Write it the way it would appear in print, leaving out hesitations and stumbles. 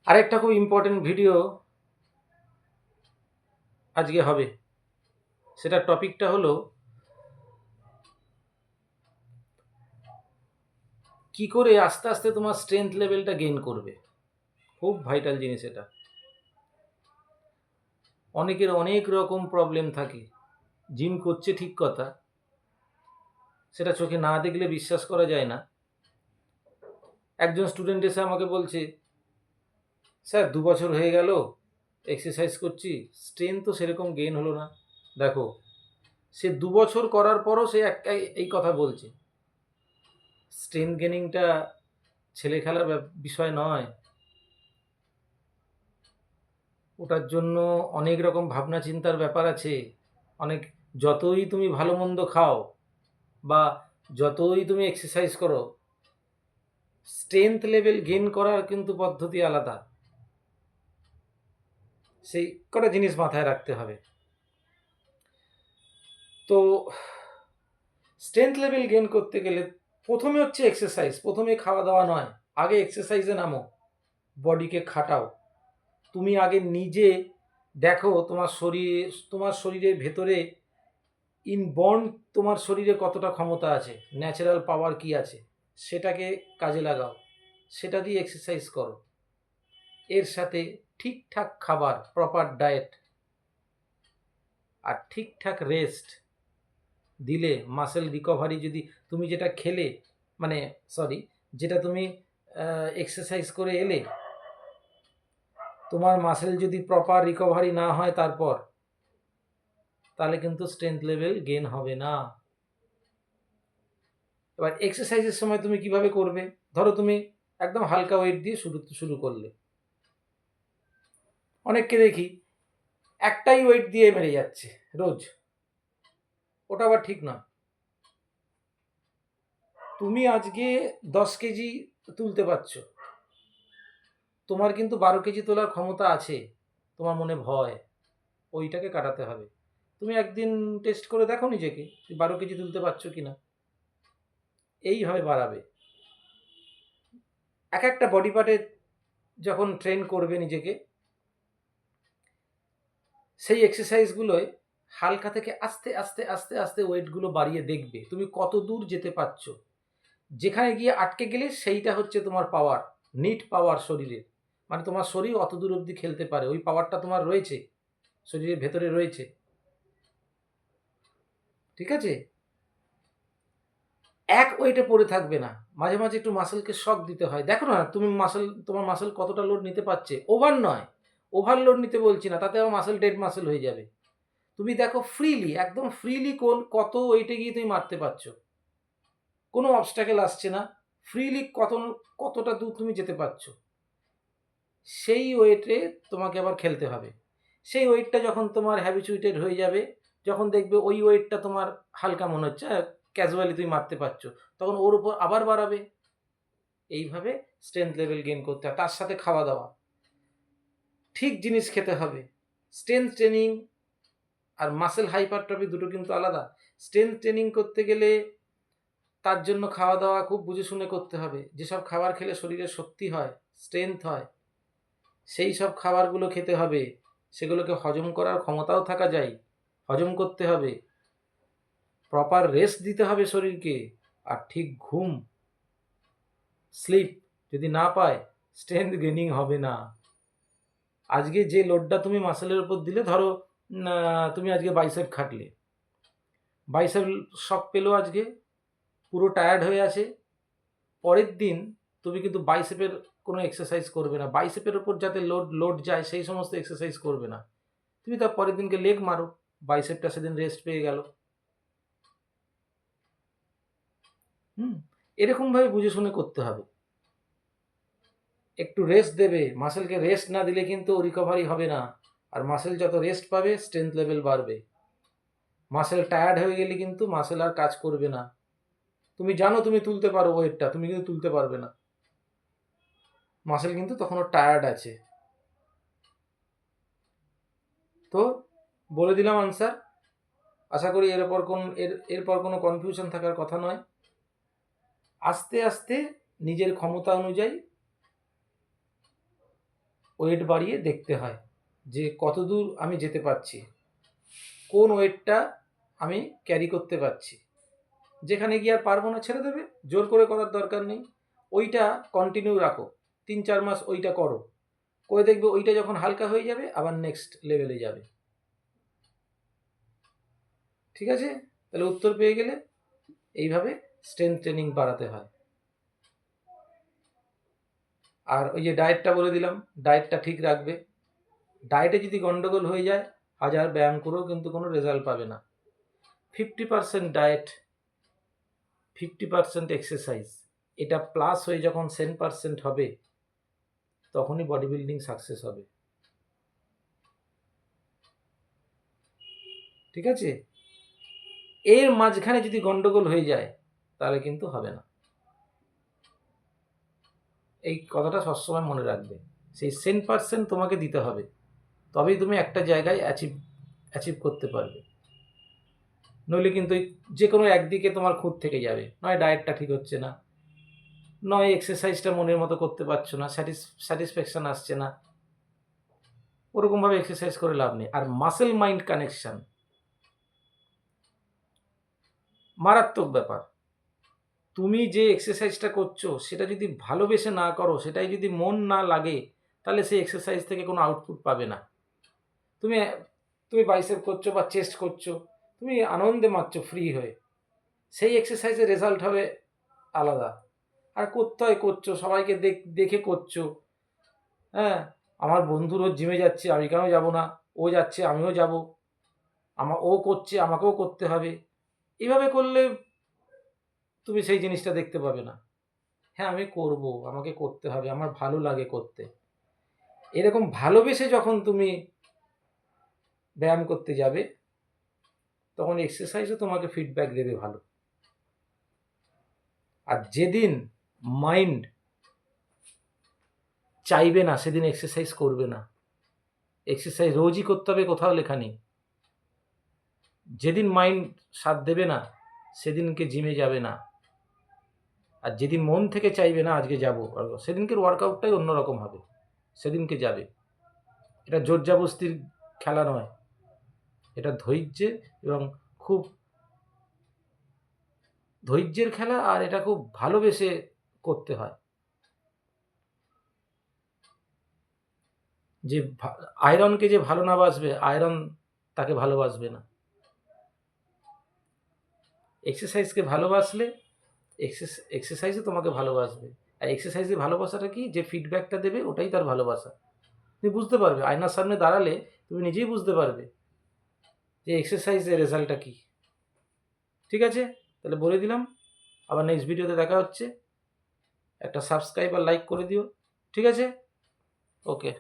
আরেকটা খুব important video আজকে হবে। সেটার টপিকটা হলো কি করে আস্তে আস্তে তোমার স্ট্রেংথ লেভেলটা গেইন করবে। খুব ভাইটাল জিনিস এটা। অনেকের অনেক রকম প্রবলেম থাকে। জিম করছে ঠিক কথা, সেটা চোখে না দেখলে বিশ্বাস করা যায় না। একজন স্টুডেন্ট এসে আমাকে বলছে, স্যার 2 বছর হয়ে গেল এক্সারসাইজ করছি, স্ট্রেংথ তো সেরকম গেইন হলো না। দেখো, সে 2 বছর করার পরও সে একটাই এই কথা বলছে, স্ট্রেংথ গেনিংটা ছেলে খেলার বিষয় নয়। ওটার জন্য অনেক রকম ভাবনা চিন্তার ব্যাপার আছে। অনেক, যতই তুমি ভালো মন্দ খাও বা যতই তুমি এক্সারসাইজ করো, স্ট্রেংথ লেভেল গেইন করার কিন্তু পদ্ধতি আলাদা। সেই কটা জিনিস মাথায় রাখতে হবে। তো স্ট্রেংথ লেভেল গেইন করতে গেলে প্রথমে হচ্ছে এক্সারসাইজ। প্রথমে খাওয়া দাওয়া নয়, আগে এক্সারসাইজে নামো, বডিকে খাটাও। তুমি আগে নিজে দেখো তোমার শরীরের ভেতরে ইনবর্ন তোমার শরীরে কতটা ক্ষমতা আছে, ন্যাচারাল পাওয়ার কি আছে, সেটাকে কাজে লাগাও। সেটা দিয়ে এক্সারসাইজ করো। এর সাথে ঠিকঠাক খাবার, প্রপার ডায়েট আর ঠিকঠাক রেস্ট দিলে মাসেল রিকভারি, যদি তুমি যেটা খেলে, মানে সরি, যেটা তুমি এক্সারসাইজ করে এলে, তোমার মাসেল যদি প্রপার রিকভারি না হয় তারপর, তাহলে কিন্তু স্ট্রেংথ লেভেল গেইন হবে না। এবার এক্সারসাইজের সময় তুমি কিভাবে করবে? ধরো তুমি একদম হালকা ওয়েট দিয়ে শুরু করলে। অনেককে দেখি একটাই ওয়েট দিয়ে মেরে যাচ্ছে রোজ, ওটা আবার ঠিক নয়। তুমি আজকে 10 কেজি তুলতে পারছো, তোমার কিন্তু 12 কেজি তোলার ক্ষমতা আছে। তোমার মনে ভয়, ওইটাকে কাটাতে হবে। তুমি একদিন টেস্ট করে দেখো নিজেকে, 12 কেজি তুলতে পারছো কিনা। এইভাবে বাড়াবে। এক একটা বডি পার্টে যখন ট্রেন করবে নিজেকে, সেই এক্সারসাইজগুলোয় হালকা থেকে আস্তে আস্তে আস্তে আস্তে ওয়েটগুলো বাড়িয়ে দেখবে তুমি কত দূর যেতে পারছো। যেখানে গিয়ে আটকে গেলে সেইটা হচ্ছে তোমার পাওয়ার, নিট পাওয়ার শরীরের। মানে তোমার শরীর অত দূর অবধি খেলতে পারে, ওই পাওয়ারটা তোমার রয়েছে, শরীরের ভেতরে রয়েছে। ঠিক আছে? এক ওয়েটে পড়ে থাকবে না, মাঝে মাঝে একটু মাসেলকে শক দিতে হয়। দেখো না তুমি তোমার মাসেল কতটা লোড নিতে পারছে। ওভার নয়, ওভারলোড নিতে বলছি না, তাতে আমার মাসেল ডেড মাসেল হয়ে যাবে। তুমি দেখো ফ্রিলি, একদম ফ্রিলি কত ওয়েটে গিয়ে তুমি মারতে পারছো, কোনো অবস্ট্যাকেল আসছে না। ফ্রিলি কতটা দূর তুমি যেতে পারছো, সেই ওয়েটে তোমাকে আবার খেলতে হবে। সেই ওয়েটটা যখন তোমার হ্যাবিচুয়েটেড হয়ে যাবে, যখন দেখবে ওই ওয়েটটা তোমার হালকা মনে হচ্ছে, ক্যাজুয়ালি তুমি মারতে পারছো, তখন ওর উপর আবার বাড়াবে। এইভাবে স্ট্রেংথ লেভেল গেইন করতে হয়। তার সাথে খাওয়া দাওয়া, ঠিক জিনিস খেতে হবে। স্ট্রেংথ ট্রেনিং আর মাসেল হাইপারট্রফি দুটো কিন্তু আলাদা। স্ট্রেংথ ট্রেনিং করতে গেলে তার জন্য খাওয়া দাওয়া খুব বুঝে শুনে করতে হবে। যেসব খাবার খেলে শরীরে শক্তি হয়, স্ট্রেংথ হয়, সেই সব খাবারগুলো খেতে হবে। সেগুলোকে হজম করার ক্ষমতাও থাকা যায়, হজম করতে হবে। প্রপার রেস্ট দিতে হবে শরীরকে, আর ঠিক ঘুম, স্লিপ যদি না পায়, স্ট্রেংথ গেইনিং হবে না। আজকে যে লোডটা তুমি মাসেলের উপর দিলে, ধরো তুমি আজকে বাইসেপ খাটলে, বাইসেপ শক পেলো আজকে, পুরো টায়ার্ড হয়ে আছে, পরের দিন তুমি কিন্তু বাইসেপের কোনো এক্সারসাইজ করবে না। বাইসেপের ওপর যাতে লোড যায় সেই সমস্ত এক্সারসাইজ করবে না। তুমি তার পরের দিনকে লেগ মারো, বাইসেপটা সেদিন রেস্ট পেয়ে গেল। এরকমভাবে বুঝে শুনে করতে হবে। একটু রেস্ট দেবে, মাসেলকে রেস্ট না দিলে কিন্তু রিকভারি হবে না। আর মাসেল যত রেস্ট পাবে, স্ট্রেংথ লেভেল বাড়বে। মাসেল টায়ার্ড হয়ে গেলে কিন্তু মাসেল আর কাজ করবে না। তুমি জানো তুমি তুলতে পারো ওয়েটটা, তুমি কিন্তু তুলতে পারবে না, মাসেল কিন্তু তখনও টায়ার্ড আছে। তো বলে দিলাম আনসার। আশা করি এরপর কোনো কনফিউশন থাকার কথা নয়। আস্তে আস্তে নিজের ক্ষমতা অনুযায়ী ওয়েট বাড়িয়ে দেখতে হয় যে কত দূর আমি যেতে পারছি, কোন ওয়েটটা আমি ক্যারি করতে পারছি। যেখানে গিয়ে আর পারবো না ছেড়ে দেবে, জোর করে করার দরকার নেই। ওইটা কন্টিনিউ রাখো, 3-4 মাস ওইটা করো, করে দেখবে ওইটা যখন হালকা হয়ে যাবে আবার নেক্সট লেভেলে যাবে। ঠিক আছে, তাহলে উত্তর পেয়ে গেলে এইভাবে স্ট্রেংথ ট্রেনিং বাড়াতে হয়। আর ওই যে ডায়েটটা বলে দিলাম, ডায়েটটা ঠিক রাখবে। ডায়েটে যদি গন্ডগোল হয়ে যায়, হাজার ব্যায়াম করেও কিন্তু কোনো রেজাল্ট পাবে না। 50% ডায়েট, 50% এক্সারসাইজ, এটা প্লাস হয়ে যখন 10% হবে, তখনই বডি বিল্ডিং সাকসেস হবে। ঠিক আছে, এর মাঝখানে যদি গন্ডগোল হয়ে যায় তাহলে কিন্তু হবে না। এই কথাটা সবসময় মনে রাখবে, সেই 10% তোমাকে দিতে হবে, তবেই তুমি একটা জায়গায় অ্যাচিভ করতে পারবে। নইলে কিন্তু যে কোনো একদিকে তোমার খুঁত থেকে যাবে, নয় ডায়েটটা ঠিক হচ্ছে না, নয় এক্সারসাইজটা মনের মতো করতে পারছো না, স্যাটিসফ্যাকশান আসছে না। ওরকমভাবে এক্সারসাইজ করে লাভ নেই। আর মাসেল মাইন্ড কানেকশান মারাত্মক ব্যাপার। তুমি যে এক্সারসাইজটা করছো সেটা যদি ভালোবেসে না করো, সেটাই যদি মন না লাগে, তাহলে সেই এক্সারসাইজ থেকে কোনো আউটপুট পাবে না। তুমি তুমি বাইসেপ করছো বা চেস্ট করছো, তুমি আনন্দে মারছো ফ্রি হয়ে, সেই এক্সারসাইজের রেজাল্ট হবে আলাদা। আর করতে হয়, করছো সবাইকে দেখে করছো। হ্যাঁ, আমার বন্ধু রোজ জিমে যাচ্ছে, আমি কেন যাব না, ও যাচ্ছে আমিও যাব, ও করছে আমাকেও করতে হবে, এভাবে করলে তুমি সেই জিনিসটা দেখতে পাবে না। হ্যাঁ, আমি করব, আমাকে করতে হবে, আমার ভালো লাগে করতে। এরকম ভালোবেসে যখন তুমি ব্যায়াম করতে যাবে, তখন এক্সারসাইজও তোমাকে ফিডব্যাক দেবে ভালো। আর যেদিন মাইন্ড চাইবে না, সেদিন এক্সারসাইজ করবে না। এক্সারসাইজ রোজই করতে হবে, কোথাও লেখা নেই। যেদিন মাইন্ড সাথ দেবে না, সেদিনকে জিমে যাবে না। আর যেদিন মন থেকে চাইবে না আজকে যাব, সেদিনকের ওয়ার্কআউটটাই অন্যরকম হবে, সেদিনকে যাবে। এটা জোর জবরদস্তির খেলা নয়, এটা ধৈর্যের এবং খুব ধৈর্যের খেলা, আর এটা খুব ভালোবেসে করতে হয়। যে আয়রনকে যে ভালো না বাসবে, আয়রন তাকে ভালোবাসবে না। এক্সারসাইজকে ভালোবাসলে এক্সারসাইজও তোমাকে ভালোবাসবে। আর এক্সারসাইজে ভালোবাসাটা কি, যে ফিডব্যাকটা দেবে ওটাই তার ভালোবাসা। তুমি বুঝতে পারবে, আয়নার সামনে দাঁড়ালে তুমি নিজেই বুঝতে পারবে যে এক্সারসাইজের রেজাল্টটা কী। ঠিক আছে, তাহলে বলে দিলাম, আবার নেক্সট ভিডিওতে দেখা হচ্ছে। একটা সাবস্ক্রাইব আর লাইক করে দিও। ঠিক আছে, ওকে।